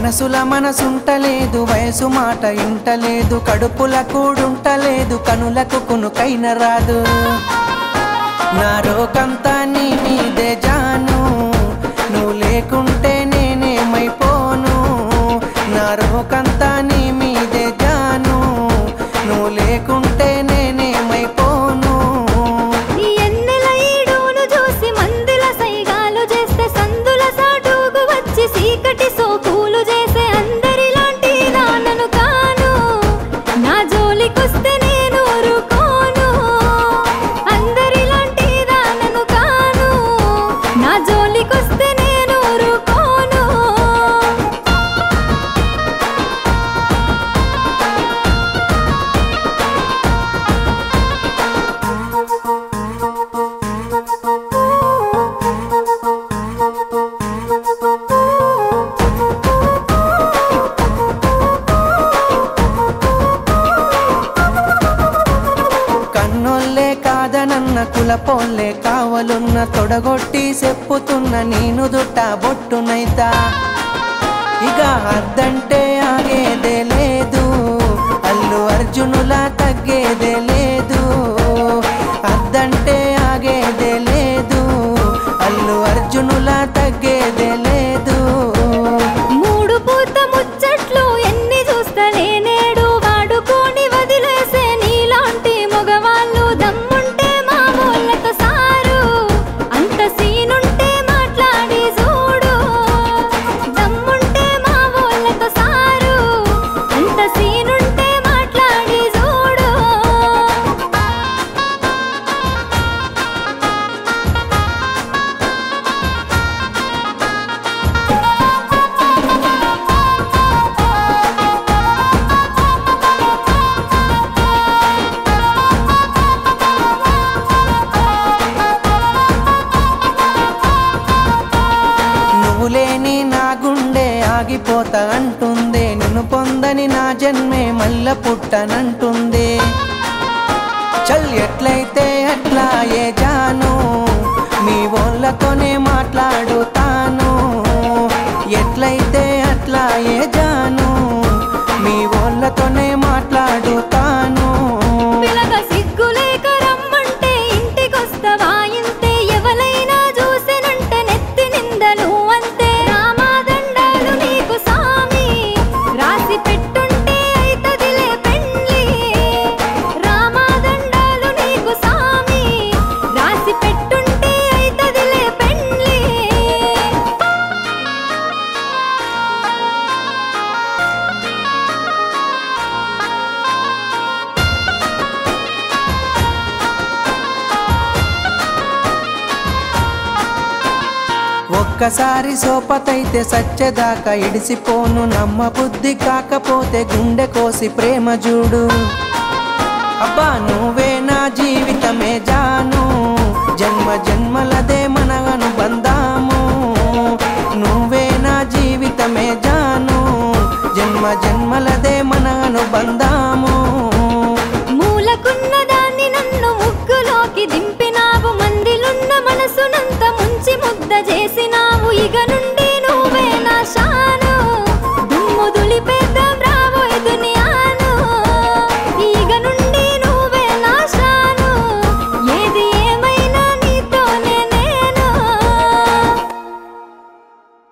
మనసుల మనసుంటలేదు, వయసు మాట ఇంటలేదు, కడుపుల కూడుంటలేదు, కనులకు కునుకైన రాదు. నా రోకంతా నీ మీదే జాను, నువ్వు లేకుంటే నేనేమైపోను. నా రోకంతా నీ మీదే జాను, నువ్వు లేకుంటే నేనేమైపోను. ఎన్నెల ఈడును చూసి మందుల సైగాలు చేస్తే సందుల సాటుకు వచ్చి సీకటి సోకులు చేసే అందరిలాంటి నాన్నను కాను. నా జోలికొస్తే నేను ఊరుకోను, అందరిలాంటి నాన్నను కాను. నా జోలికొస్తే నేను ఊరుకోను. కన్నోళ్ళే కాదనన్న కులపోళ్ళే కావలున్న తొడగొట్టి చెప్పుతున్న నేను దుట్ట బొట్టునైతా. ఇక అద్దంటే ఆగేదే లేదు, అల్లు అర్జునులా తగ్గేదే లేదు. అద్దంటే ఆగేదే లేదు, అల్లు అర్జునులా తగ్గేదే లేదు. మూడు పూత ముచ్చట్లు ఎన్ని చూస్తలే నేడు, వాడుకొని వదిలేసే నీలాంటి మగవాళ్ళు. దమ్ముంటే మా వాళ్ళతో సారు, అంత సీనుంటే మాట్లాడి చూడు. దమ్ముంటే మా వాళ్ళతో సారు, అంత సీనుంటే మాట్లాడి చూడు. నువ్వు లేని నా గుండె ఆగిపోతా అంటుంది, నిన్ను పొందని నా జన్మే మల్ల పుట్టనంటుంది. చల్ ఎట్లయితే అట్లా ఏ జాను, మీ వాళ్ళతోనే మాట్లాడుతాను. ఎట్లయితే అట్లా ఏ జాను, మీ వాళ్ళతోనే మాట్లాడుతాను. పిలక సిగ్గులేక రమ్మంటే ఇంటికొస్తవా ఇంతే, ఎవలైనా చూసినంటే నెత్తి నిందలు అంతే. రామాదండాలు నీకు సామి, రాసి పెట్టుంటే అయితదిలే పెండ్లి. రామాదండాలు నీకు సామి, రాసి పెట్టుంటే అయితదిలే పెండ్లి. ఒక్కసారి సోపతైతే సచ్చేదాకా ఇడిసిపోను, నమ్మ బుద్ధి కాకపోతే గుండె కోసి ప్రేమ చూడు. అబ్బా నువ్వే నా జీవితమే జాను, జన్మ జన్మలదే మన అనుబంధాము. నువ్వే నా జీవితమే జాను, జన్మ జన్మలదే మన అనుబంధాము. మూలకున్న దాన్ని నన్ను ముగ్గులోకి దింపినావు, మందిలున్న మనసునంత ముంచి ముద్ద చేసినా.